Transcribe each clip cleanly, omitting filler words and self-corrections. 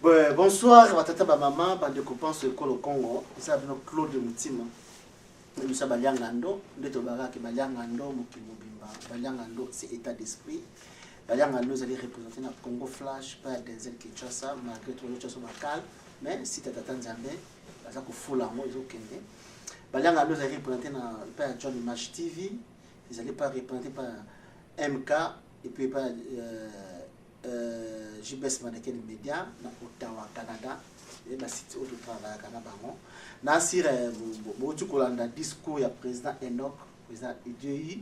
Bonsoir, batata ba maman, bande copains ko le Congo. Ça bino Claude Mutima. Nous sommes Baliangando, ndeto baraki Baliangando mokimobimba. Baliangando c'est état d'esprit. Baliangando ils allaient représenter na Congo Flash, pas des ailes Kinshasa, malgré tout les choses sont calmes, mais si tata Nzambe, baza ko fula mo ils ont kende. Baliangando ils allaient représenter na pas John Image TV, ils allaient pas représenter par MK et puis pas JBS Mannequin Media na Ottawa Canada et la cité où je travaille à Canada. Nasir Motu Kolanda discours ya président Enoch, président IDI,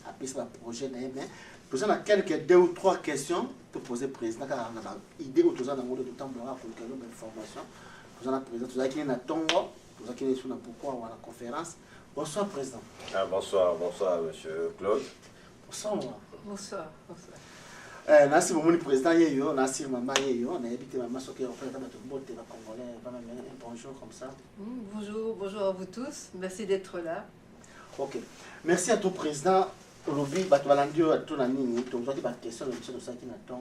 après ce projet na mais président a quelques 2 ou 3 questions pour poser président car on a idée autour de monde de temps pour quelques informations. Président président tout ça qui est na Tongo, tout ça qui est sur na pourquoi ou à la conférence. Bonsoir président. Ah, bonsoir monsieur Claude. Bonsoir. Bonsoir, bonsoir. Merci beaucoup le président yeyo, merci maman yeyo, on a évité maman ce qui représente tout le monde congolais, pas même un bonjour comme ça. Bonjour, bonjour à vous tous, merci d'être là. OK. Merci à tout président. Aujourd'hui, Batwalandio a tout la ligne, tu as dit ma question de monsieur de ça qui n'attend.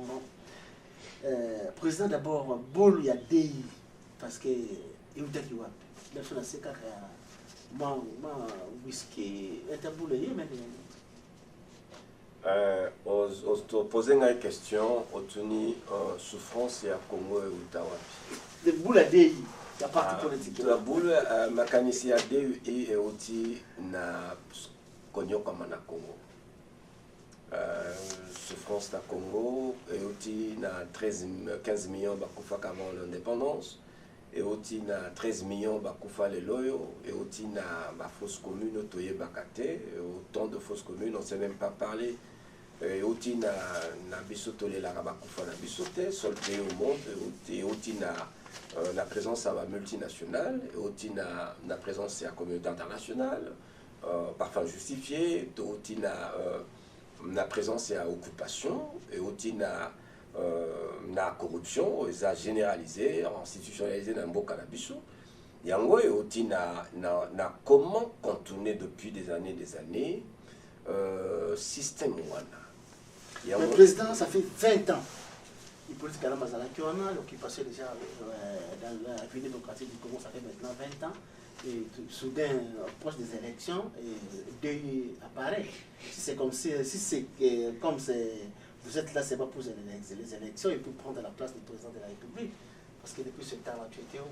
Président d'abord, boule il y a des parce que il y a qui wa. Bien sûr, c'est car moi whisky est un boule mais poser une question, obtenir souffrance et à Congo et Utawapi. Le boule à DI, la partie politique. La boule, ma canisi à DI et aussi na Konyo comme na Congo. Souffrance na Congo et aussi na 15 millions bakufa avant l'indépendance et aussi na 13 millions bakufa les loyo et aussi na ma fausse commune toye bakate autant de fausses communes on ne sait même pas parler. Et aussi na bisoto les larabakufa na bisoté sur le pays au monde et aussi na présence à la multinationale et aussi na présence à la communauté internationale parfois justifiée et aussi na présence à occupation et aussi na corruption ils a généralisé institutionnalisé dans le cannabis et aussi na comment contourner depuis des années système wana. Le président, ça fait 20 ans. Il politique à la Mazala qui on a, qui passait déjà dans la République démocratique du Congo, ça fait maintenant 20 ans. Et soudain, proche des élections, deuil apparaît. Si c'est comme vous êtes là, c'est pas pour les élections, et pour prendre la place du président de la République. Parce que depuis ce temps-là, tu étais où?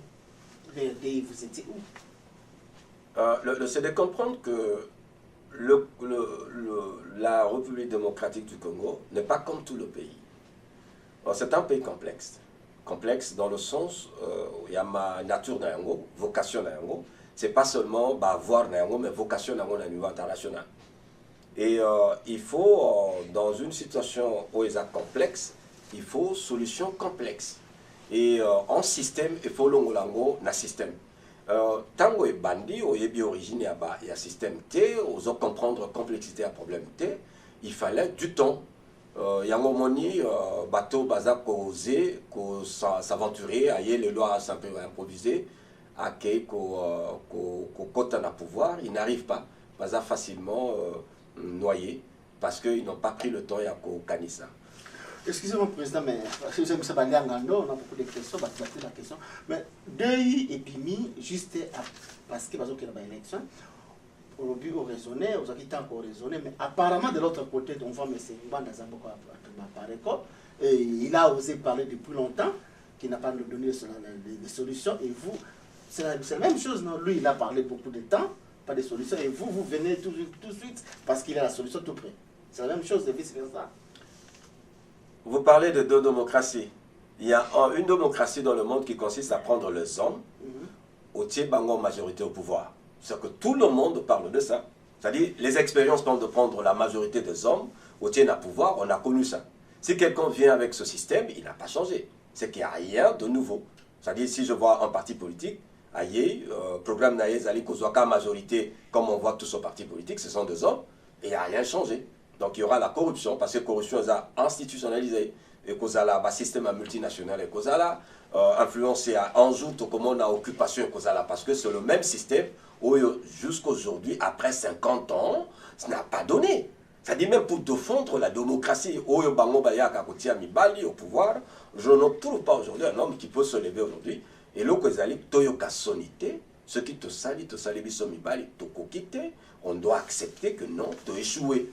Vous étiez où? C'est de comprendre que la République démocratique du Congo n'est pas comme tout le pays. C'est un pays complexe. Complexe dans le sens où il y a ma nature d'Ango, vocation d'Ango. Ce n'est pas seulement voir d'Ango, mais vocation d'Ango à niveau international. Et il faut, dans une situation où il est complexe, il faut solution complexe. Et en système, il faut l'ongolango na système. Tango et bandi, au yebi origine il y a système T, aux comprendre la complexité à problème T, il fallait du temps. Il y a un moment bateau baza causé, s'aventurer, ailleurs les lois sont un peu improvisées, à qu'on côte à pouvoir, ils n'arrivent pas, baza facilement noyé parce qu'ils n'ont pas pris le temps à Kanissa. Excusez-moi, président, mais on a beaucoup de questions, la question. Mais deuil et Pimi, juste parce qu'il y a une élection, au but, on raisonnait, on a quitté encore raisonné, mais apparemment, de l'autre côté, on voit M. Mbanda Zamboko et il a osé parler depuis longtemps, qu'il n'a pas donné des solutions, et vous, c'est la même chose, non? Lui, il a parlé beaucoup de temps, pas de solutions, et vous venez tout de suite parce qu'il a la solution tout près. C'est la même chose, et vice-versa. Vous parlez de deux démocraties. Il y a une démocratie dans le monde qui consiste à prendre les hommes au Tchébango majorité au pouvoir. C'est que tout le monde parle de ça. C'est-à-dire, les expériences parlent de prendre la majorité des hommes au Tchéna pouvoir, on a connu ça. Si quelqu'un vient avec ce système, il n'a pas changé. C'est qu'il n'y a rien de nouveau. C'est-à-dire, si je vois un parti politique, aïe, programme Naïs Ali Kozwaka majorité, comme on voit tous aux partis politiques, ce sont des hommes, et il n'y a rien changé. Donc il y aura la corruption, parce que la corruption est institutionnalisée, et qu'on a un système multinational, et qu'on a influencé en jour comment on a occupation, et qu'on a parce que c'est le même système, où jusqu'aujourd'hui, après 50 ans, ça n'a pas donné. C'est-à-dire même pour défendre la démocratie, au pouvoir, Je ne trouve pas aujourd'hui un homme qui peut se lever aujourd'hui. Et là, toyoka sonité, ce qui te salit biso mibali, on doit accepter que non, tu as échoué.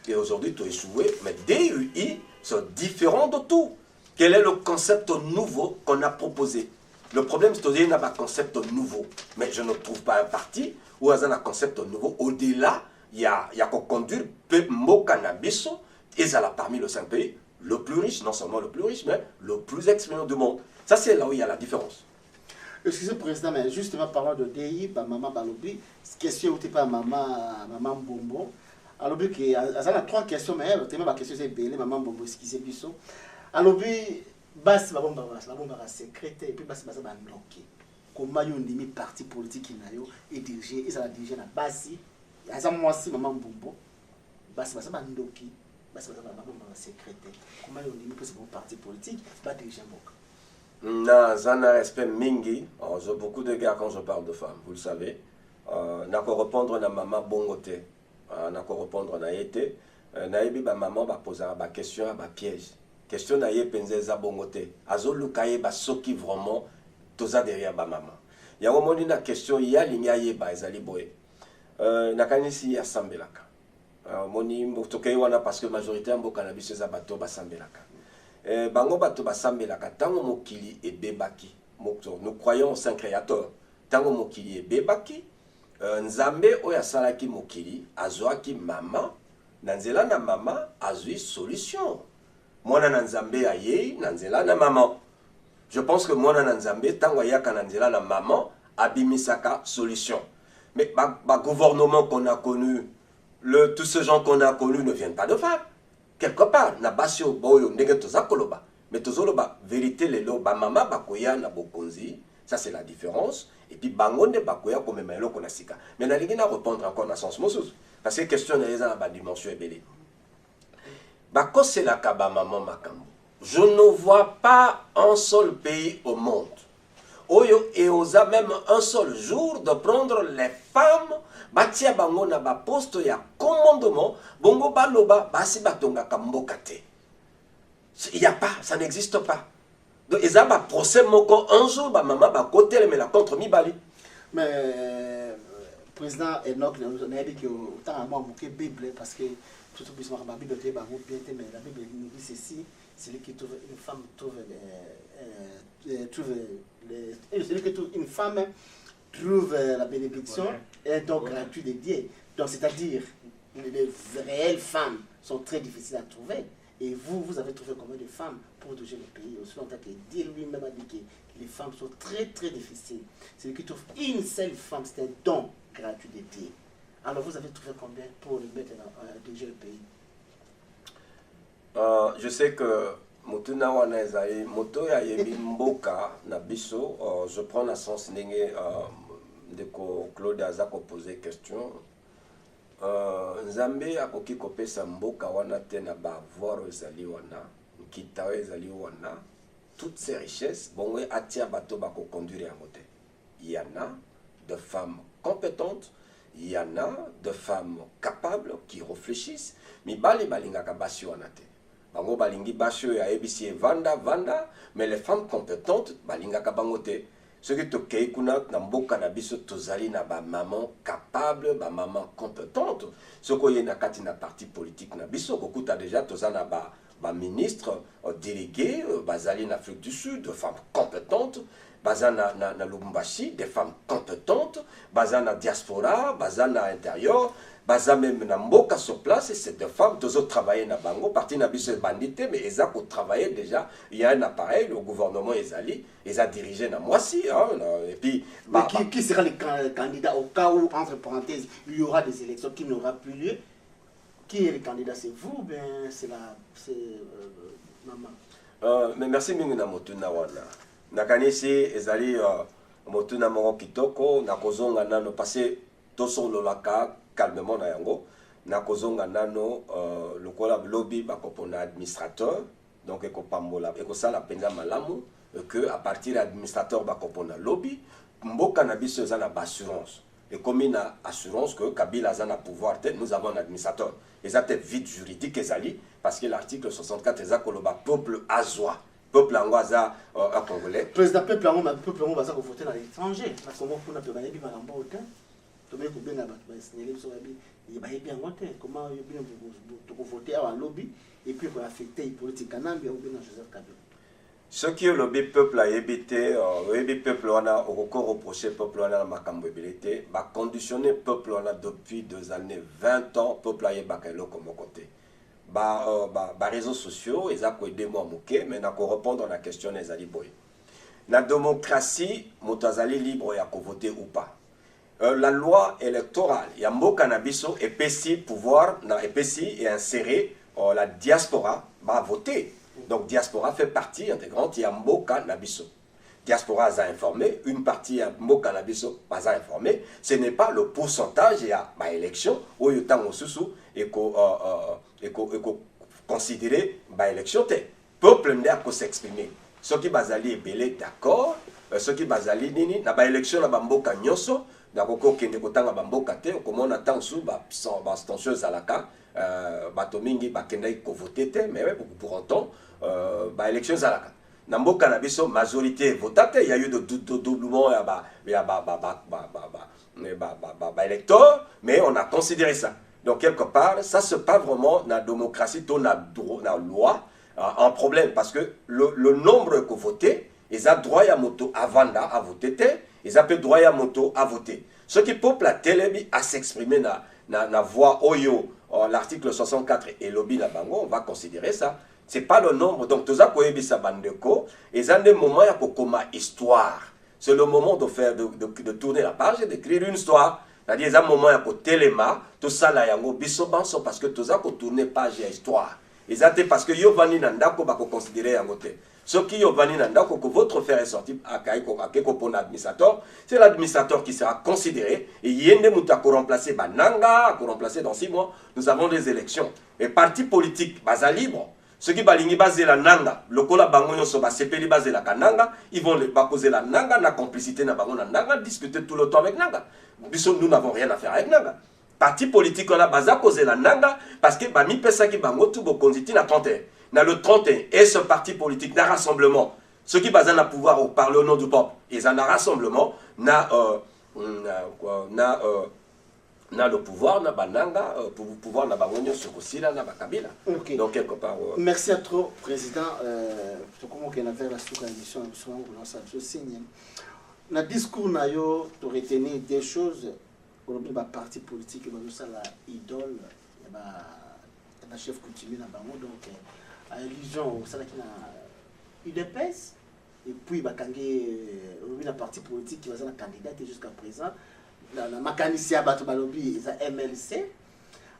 Et aujourd'hui, tu as échoué, mais DUI sont différents de tout. Quel est le concept nouveau qu'on a proposé? Le problème, c'est qu'il y a un concept nouveau. Mais je ne trouve pas un parti où il y a un concept nouveau. Au-delà, il y a qu'on conduire Mbo Cannabiso, et ça là parmi les 5 pays, le plus riche, non seulement le plus riche, mais le plus expérimenté du monde. Ça, c'est là où il y a la différence. Excusez Président, mais justement parlant de DI, maman Balobi, question où tu pas maman Bombo. Alors, il y a 3 questions, mais la question c'est belé, maman Bombo, excusez biso. Alors, bas la bombe secrétaire et puis bas ba bloqué. Comment yon demi parti politique qui n'a yo et diriger et ça la diriger na basi. Asa moi si maman Bombo, bas ba ndoki, bas ba bombe secrétaire. Comment yon demi possible parti politique ba diriger Mboka. Non, ça n'a respect mingi. J'ai beaucoup de gars quand je parle de femmes, vous le savez. N'a qu'à répondre à maman bongoté. N'a qu'à répondre à été. Naïbi ba maman ba poser ba question ba piège. Question naïe penze za bongoté. Azo lukaye ba soki vraiment toza derrière ba maman. Ya omoni na question ya linya ye ba ezali boye. Na kanisi ya sambelaka. Moni mbotoke wana parce que majorité mboka na biso za bato ba sambelaka. Bango bato basambelaka tango mokili ebebaki. Nous croyons au Saint Créateur. Tango mokili ebebaki, Nzambe oya salaki mokili azwaki mama, nanzela na mama azui solution. Mwana na Nzambe aye nanzela na maman. Je pense que mwana na Nzambe tango ayaka nanzela na maman abimisaka solution. Mais gouvernement qu'on a connu, tous ces gens qu'on a connus ne viennent pas de femmes. Quelque part, na basio boyo ndenge toza koloba, mais tozoloba vérité lelo ba mama bakoya na bokonzi, ça c'est la différence. Et puis bangonde bakoya comme melo konasika. Mais na lingi na répondre encore na sens mosus, parce que question na eza na ba dimension ebele. Bako c'est la kaba maman makambo. Je ne vois pas un seul pays au monde. Oyo et osa même un seul jour de prendre les femmes batia bango na ba poste ya commandement bongo baloba basi batonga kamboka te. Il y a pas, ça n'existe pas. Donc ils ont un procès moko un jour ba maman ba côté mais la contre mibali. Mais président Enoch nous a dit que autant à moi moquer Bible parce que tout le monde ma Bible est bango bien mais la Bible nous dit ceci, celui qui trouve une femme celui qui trouve une femme trouve la bénédiction et donc gratuit de Dieu. Donc c'est-à-dire les réelles femmes sont très difficiles à trouver. Et vous avez trouvé combien de femmes pour toucher le pays? Aussi longtemps que Dieu lui-même a dit que les femmes sont très très difficiles. Celui qui trouve une seule femme, c'est un don gratuit de Dieu. Alors vous avez trouvé combien pour le mettre à diriger le pays? Je sais que Motuna wana ezali moto ya yebi mboka na biso. Je prends la sens ndenge de Claude Azako poser question. Nzambe akoki kopesa mboka wana te na ba voir ezali wana, nkita ezali wana, toutes ces richesses bongo atia bato bako conduire yango te. Il y en a de femmes compétentes, il y en a de femmes capables qui réfléchissent, mais bali balingaka basi wana te. Bango balingi basio ya ABC vanda, mais les femmes compétentes balingaka bango te. Ce qui te kuna na mboka na biso tozali na ba maman capable, ba maman compétente. Ce ko yena kati na parti politique na biso kokuta déjà tozana ba ministre délégué bazali en Afrique du Sud, de femmes compétentes, bazana na Lubumbashi, des femmes compétentes, bazana diaspora, bazana intérieur. Baza même na mboka sur place, et c'est des femmes, deux autres travaillent na bango, parti na biso bandité, mais ils ont travaillé déjà, il y a un appareil, le gouvernement Ezali, ils ont dirigé na Moissi, hein, et puis... Mais qui sera le candidat au cas où, entre parenthèses, il y aura des élections qui n'aura plus lieu? Qui est le candidat? C'est vous ou bien c'est maman? Mais merci Minguna Motuna wana. Nakanisi Ezali Motuna Moro Kitoko, Nakozonga Nano, passé Toson Lolaka, calmement na yango na kozonga nano lokola lobby bakopona administrateur donc ekopambola ekosala penza malamu que à partir administrateur bakopona lobby mboka na biso za na assurance et comme na assurance que Kabila za na pouvoir te nous avons un administrateur et ça tête vide juridique ezali parce que l'article 64 ezakoloba peuple azwa peuple angoisa un Congolais. Président peuple ango baza ko voter à l'étranger. Na Congo kuna to bayebi makambo autant. To me ko benga bato ba signaler so babi e bayebi ango te. Comment yo bien to ko voter à lobby et puis ko affecter politique kanambi ou bien Joseph Kabila. Ce qui est le peuple a évité, le peuple on a encore reproché peuple on a makambo ébélité, va conditionner peuple on a depuis 2 années 20 ans peuple a yebakelo comme côté. Réseaux sociaux, ils ont aidé moi moké, mais n'a qu'on répondre à la question des aliboy. La démocratie, motazali libre ya voter ou pas. La loi électorale, il y a un cannabiso épaissi pouvoir, épaissi et insérer la diaspora va voter. Donc diaspora fait partie intégrante, il y a un cannabiso. Diaspora a informé, une partie a un cannabiso pas informé. Ce n'est pas le pourcentage, il y a ma élection, où il y a un sous et considérer l'élection. Le peuple n'a qu'à s'exprimer. Ceux qui bazali est belé d'accord, ceux qui bazali nini, na élection na bamboka nyoso, na koko kende kotanga bamboka te, comme on attend sous abstention zalaka, batomingi bakendai ko voter te, mais pour autant, élection zalaka. Na mboka na biso majorité votate, il y a eu de doublement électeurs, mais on a considéré ça. Donc, quelque part, ça se passe vraiment dans la démocratie, dans la loi, un problème. Parce que le nombre que voté, ils ont droit à moto avant à voter, ils ont droit à moto à voter. Ce qui peuple la télé à s'exprimer dans la voix Oyo, l'article 64 et lobby la bango, on va considérer ça. Ce n'est pas le nombre. Donc, tout ça, ils ont des moments comme histoire. C'est le moment de tourner la page et d'écrire une histoire. C'est-à-dire, il y a un moment où téléma, tout ça là, parce que tout ça, pour tourner page et histoire. Exactement, parce que Yovani Nandako va considérer un côté. Ce qui Yovani Nandako, que votre frère est sorti à Keko pour l'administrateur, c'est l'administrateur qui sera considéré. Et Yende Moutako remplacé Nanga, pour remplacer dans 6 mois, nous avons des élections. Et parti politique, basa libre. Ceux qui balingi basé la nanga, le cola bangonyo soba sepeli basé la kananga, ils vont poser la nanga, la complicité na bangon nanga, discuter tout le temps avec nanga. Nous n'avons rien à faire avec nanga. Parti politique on a basé causer la nanga parce que bami pesa qui bango tout bo konziti na 31. Na le 31 et ce parti politique na rassemblement. Ceux qui basent na pouvoir au parler au nom du peuple, ils en a rassemblement na le pouvoir na bananga pouvoir na bangonyo sokosila na bakabila. Okay. Donc quelque part merci à trop président comment qu'on a fait la sous-commission sur le signe na discours na yo to retenir des choses aujourd'hui ba parti politique ba ça la idole ba chef coutumier na bango donc à illusion ça qui na UDPS et puis ba kangé aujourd'hui la parti politique qui va être candidat jusqu'à présent la mécanicien à battre balobi est MLC.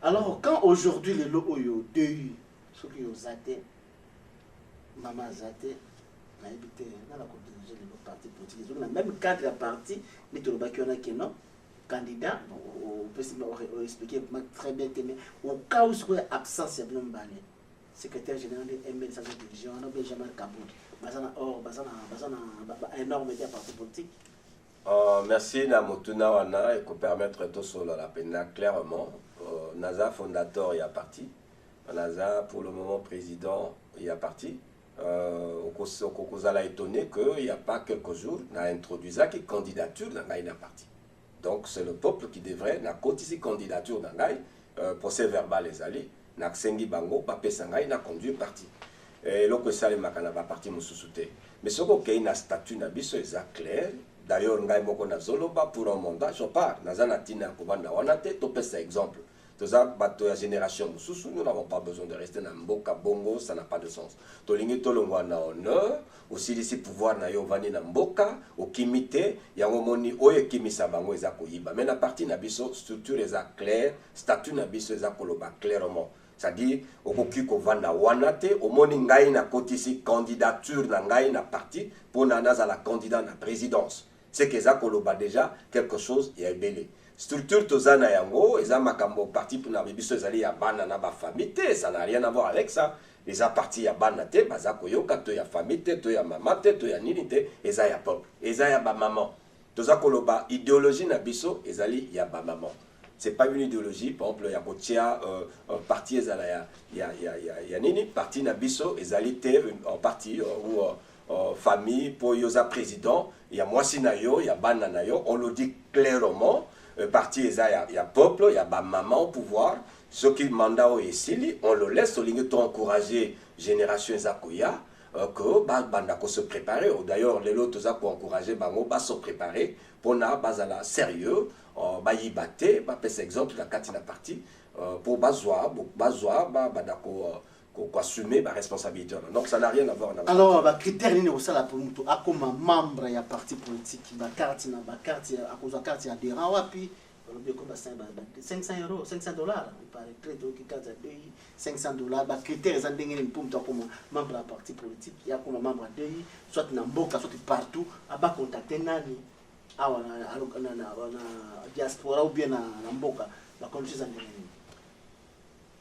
Alors quand aujourd'hui les lots yo DU ceux qui ont zaté maman zaté na habité dans la coordination des partis politiques ils ont le même cadre à parti mais tout le bas qui on a qui non candidat on peut expliquer très bien mais au cas où c'est absence il y a bien balé secrétaire général de MLC sa division on a Benjamin Kaboud bazana or bazana énorme des partis politiques. Merci Namotuna Wana et pour permettre tout cela la peine clairement. NASA fondateur il y a parti. NASA pour le moment président il y a parti. On a étonné qu'il n'y a pas quelques jours on a introduit ça qui candidature dans la parti. Donc c'est le peuple qui devrait na cotiser candidature dans la procès verbal les alliés. Na Sengi Bango Papé Sangai na conduit parti. Et l'autre ça les makana va parti mususute. Mais ce qu'on a statut na biso est clair. D'ailleurs, ngai moko na zoloba pour un mandat, je pars. Nazana tina kubanda wanate, topé ça exemple. Toza bato ya génération mususu, nous n'avons pas besoin de rester dans mboka bongo, ça n'a pas de sens. Tolingi tolongwa na honneur, aussi ici pouvoir na yo vani na mboka, au kimité, yango moni oye kimisa bango eza koyiba. Mais na partie na biso structure eza claire, statut na biso eza koloba clairement. C'est-à-dire, au koki ko vanda wanate, au moni ngai na kotisi candidature na ngai na parti pour naza la candidat na présidence. C'est que ça koloba déjà quelque chose ya belé. Structure tozana yango, eza makambo parti pour na biso ezali ya bana na ba famille, ça n'a rien à voir avec ça. Les a parti ya bana te, baza koyoka to ya famille te, to ya mama te, to ya nini te, eza ya peuple, eza ya ba maman. Toza koloba idéologie na biso ezali ya ba maman. c'est pas une idéologie. Par exemple, il y a Kotia, parti, il y a Nini, parti Nabiso, ils allaient en parti ou famille, pour yosa président, il y a Moissinayo, il y a Bananayo, on le dit clairement, parti, il y a peuple, il y a maman au pouvoir, ceux qui mandat ici, on le laisse, on ligne encourager génération Zakoya, que Bandako se préparer. D'ailleurs, les autres pour encourager Bango, se préparer pour na sérieux, y battre, par exemple, la Katina partie, pour Bazoa, assumer ma responsabilité. Donc ça n'a rien à voir. Alors, les critères sont là pour nous, comme membre de parti politique, la carte, à cause de la carte, il y a des rawapi. 500 euros, 500 dollars, il paraît très tôt qu'il y a 500 dollars. Les critères sont des pour comme membre de la parti politique, il y a comme membre de soit dans Mboka, soit partout, à bas contacter Nani, à la diaspora ou bien dans Mboka, la condition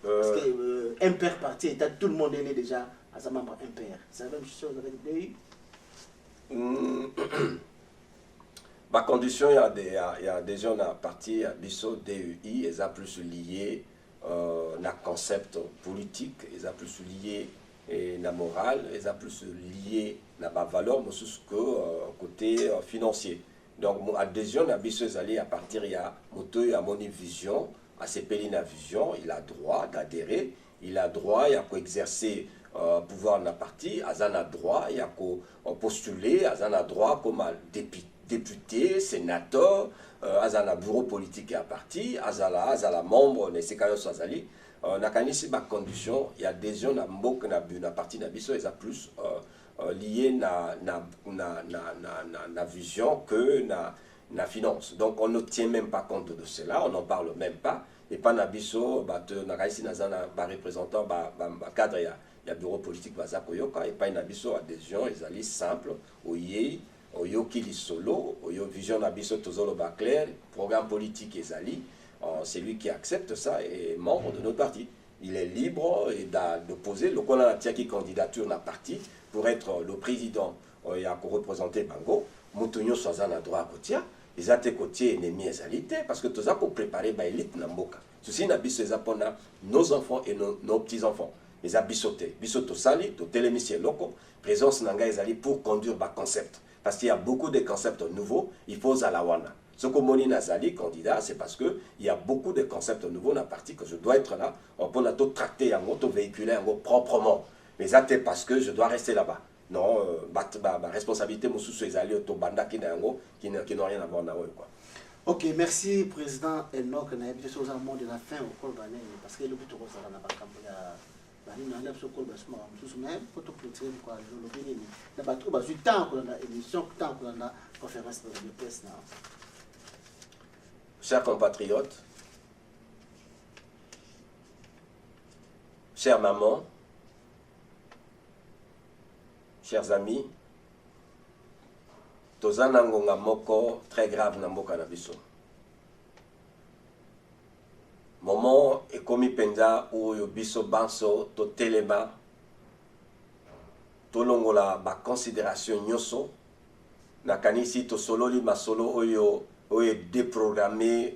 parce que impair parti, tout le monde est déjà à sa membre impair. C'est la même chose avec DEI. Ma condition, il y a des gens à partir, Bisso, DEI, ils sont plus liés à concept politique, ils sont plus liés à la morale, ils sont plus liés à la valeur, mais aussi que côté financier. Donc, mon adhésion à Bisso, à partir, il y a mon vision, à ses pays la vision, il a droit d'adhérer, il a droit, il a exercer pouvoir dans la partie, il a droit, il a postuler, il a droit comme député, sénateur, azala bureau politique à parti, azala membre de ces azali, na kanisi ba condition, il y a des gens na mbok na parti na biso, ils a plus lié na vision que na finance. Donc on ne tient même pas compte de cela, on n'en parle même pas. Et pas na biso, na kanisi na zana ba représentant ba cadre il y a bureau politique baza koyoka et pas na biso adhésion, ils ali simple, oyé Oyo Kili Solo, Oyo Vision Abisso Tozolo Baclair, programme politique Ezali, c'est lui qui accepte ça et est membre de notre parti. Il est libre de poser le Kola qui candidature na parti pour être le président. Il y a représenté Bango, Moutonyo Soazana droit à Kotia, ils ont été côtiers ennemis Ezalité parce que tout ça pour préparer l'élite Namboka. Ceci n'a biso ezapona nos enfants et nos petits-enfants. Les abissotés, bisoto sali, to télémissier locaux, présence nanga Ezali pour conduire le concept. Parce qu'il y a beaucoup de concepts nouveaux, il faut Zalawana. Ce que Moni Nazali, candidat, c'est parce qu'il y a beaucoup de concepts nouveaux dans la partie que je dois être là, pour tout tracter, tout véhiculer proprement. Mais ça, c'est parce que je dois rester là-bas. Non, ma responsabilité, mon sous Ezali, au Banda qui n'a rien à voir avec quoi. Ok, merci, Président Enoch. On a été sur le mot de la fin au col parce que le but de Rosa n'a pas campé. Nous avons fait col mais pour tout clôturer quoi le béni na ba trop ba du temps pour la émission temps pour la conférence de presse là. Chers compatriotes, chère maman, chers amis, tozana ngonga moko très grave na mboka na biso. Moment et komi penza ou yo biso banso to telema to longola ba considération nyoso na kanisi to sololi masolo oyo déprogrammer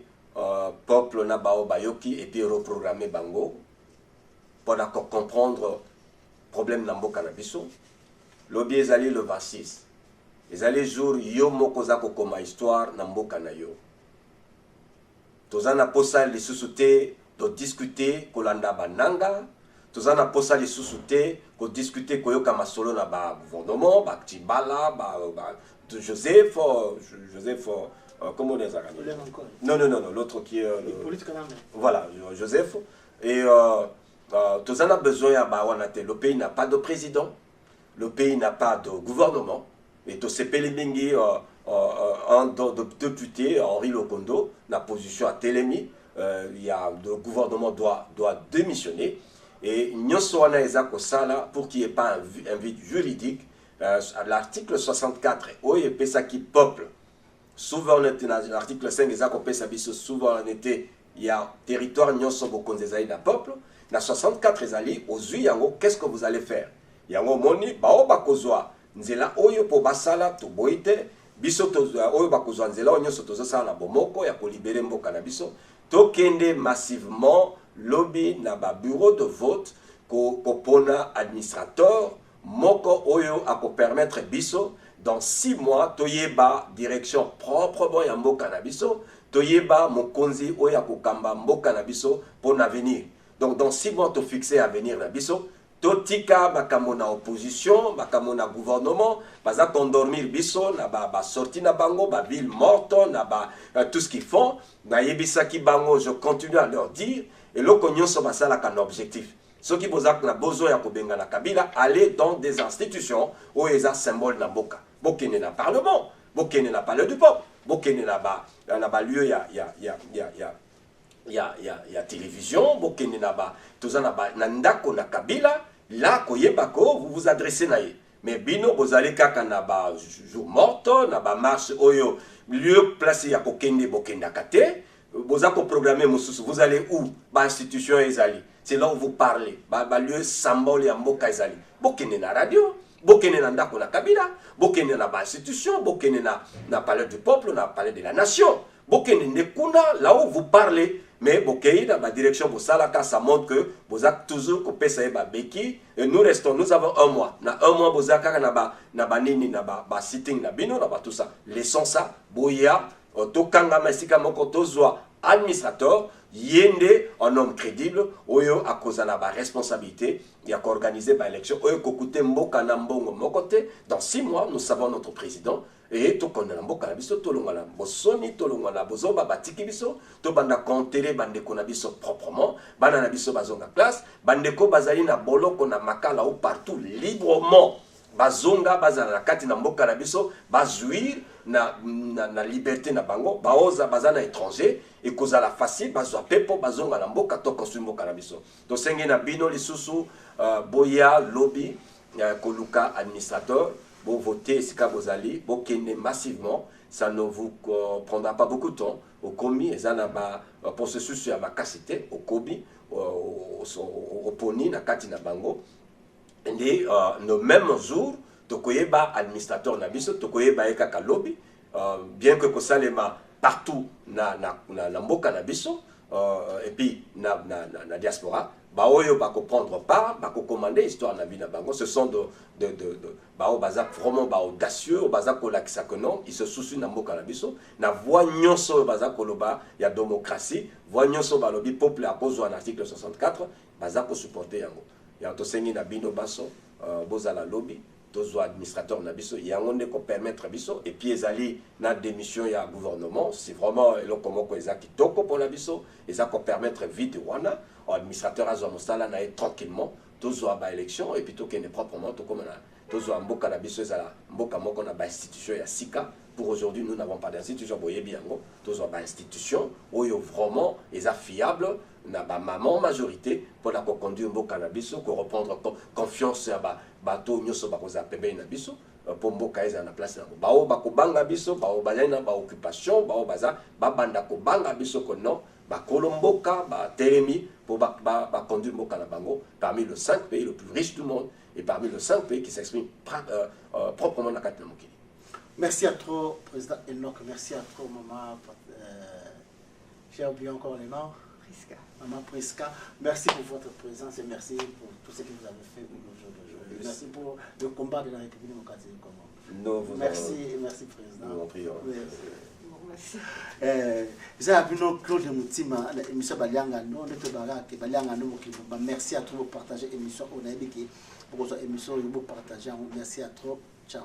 peuple na bao bayoki et puis reprogrammer bango pour comprendre problème na mboka na biso lobi ezali le 26 ezali jour yo moko za kokoma histoire na mboka na yo. Tozana posa les sous-soutés de discuter kolanda bananga, tozana posa les sous-soutés ko discuter koyoka masolo na ba gouvernement, ba Tibala, Joseph, comment on les a Non, l'autre qui est voilà, Joseph. Et tozana besoin ya ba wanate, le pays n'a pas de président, le pays n'a pas de gouvernement, et to sepeli mingi un député, Henri Lokondo, la position à Télémi, le gouvernement doit démissionner. Et Nyoswana Ezako Sala, pour qu'il n'y ait pas un vide juridique, à l'article 64, Oye Pesaki peuple, souveraineté, l'article 5, Ezako Pesabi souveraineté, il y a territoire Nyoso Bokonzezaï d'un peuple, dans 64 Ezali, aux Yango, qu'est-ce que vous allez faire? Yango Moni, Baoba Kozwa, Nzela Oyo Pobasala, Toboite, biso oyo bakozwa nzela oyo nyonso tozosala na bomoko ya kolibere mboka na biso tokende massivement lobby na ba bureau de vote ko pona administrateur moko oyo a ko permettre biso dans 6 mois toyeba direction proprement ya mboka na biso toyeba mokonzi oyo a ko kamba mboka na biso pour l'avenir. Donc dans 6 mois to fixer avenir na biso totika makambo na opposition makambo na gouvernement baza condormir biso na ba sorti na bango ba ville morte na ba tout ce qu'ils font na yebisaki bango je continue à leur dire et loko nyonso basala kan objectif ceux qui bozak na bozo ya kobenga na Kabila aller dans des institutions où eza symbole na boka bokene na parlement bokene na palais du peuple bokene na ba lieu ya télévision bokene na ba toza na ba na ndako na Kabila là koyebako vous vous adressez na ye mais bino bozali kaka na ba jour morto na ba marche oyo lieu place ya kokende bokenda kate bozako programmer mususu vous allez où ba institution ezali c'est là où vous parlez ba lieu symbole ya mboka ezali bokende na radio bokende na ndako na Kabila bokende na ba institution bokende na palais du peuple na palais de la nation bokende ndekuna là où vous parlez. Mais bokei dans la direction pour ça, ça montre que vous avez toujours coupé ça et beki. Et nous restons, nous avons 1 mois. Na 1 mois, vous avez na nini na sitting na bino na tout ça. Laissons ça. Boya, tokanga masika moko tozwa administrateur, yende un homme crédible, oyo a cause na ba responsabilité, il a organiser ba élection, oyo kokute mboka na mbongo mokote. Dans 6 mois, nous savons notre président. Et tout qu'on a mboka na biso tolongana bosoni tolongana bozoba batiki biso to banda compter bande ko na biso proprement bana na biso bazonga classe bande ko bazali na boloko na makala ou partout librement bazonga bazana na kati na mboka na biso bazuir na liberté na bango baoza bazana étranger et kozala facile bazwa pepo bazonga na mboka to construire mboka na biso to senge na bino lisusu boya lobby koluka administrateur. Vous votez Sika Bozali, vous kennez massivement, ça ne vous prendra pas beaucoup de temps. Au commis, et ça n'a pas processus sur la capacité, au commis, au poni, na kati na bango. Et le même jour, tokoyeba administrateur na biso, tokoyeba ekaka lobby, bien que kosalema partout na mboka na biso, et puis na diaspora. Baoyo bako prendre part, bako commander histoire na bina bango. Ce sont bao bazak vraiment ba audacieux, bazak kolakisa que non, ils se soucient na mboka na biso. Na voix nyonso bazak koloba ya démocratie, voix nyonso balobi peuple à cause de l'article 64, bazak ko supporter yango. Ya to sengi na bino baso, bozala lobby, tozo administrateur na biso, yango ne ko permettre biso et puis ezali na démission ya gouvernement, c'est vraiment le komoko ezaki toko pour la biso, ezako permettre vite wana. Administrateur a mosala na tranquillement tozo ba élection et puis tokene proprement to comme na tozo mboka na biso ezala mboka moko na ba institution ya sika. Pour aujourd'hui nous n'avons pas d'institution boyebi yango tozo ba institution oyo vraiment eza fiable na ba maman majorité pour la conduire mboka na biso ko reprendre confiance ya bato nyoso ba koza pembe na biso pour mboka eza na place na bao ba ko banga biso bao bazali na ba occupation bao baza ba banda ko banga biso ko non ba kolomboka ba teremi pour conduire mboka na bango parmi les 5 pays les plus riches du monde et parmi les 5 pays qui s'expriment proprement dans la carte de Mokili. Merci à toi, Président Enoch. Merci à toi, Maman. J'ai oublié encore les noms. Priska. Maman Priska. Merci pour votre présence et merci pour tout ce que vous avez fait aujourd'hui. Merci pour le combat de la République démocratique du Congo. Merci, Président. Nous en prions. Claude Moutima, l'émission Baliangano, merci à tous pour partager l'émission. On a dit que pour l'émission, vous partagez. Merci à tous. Ciao.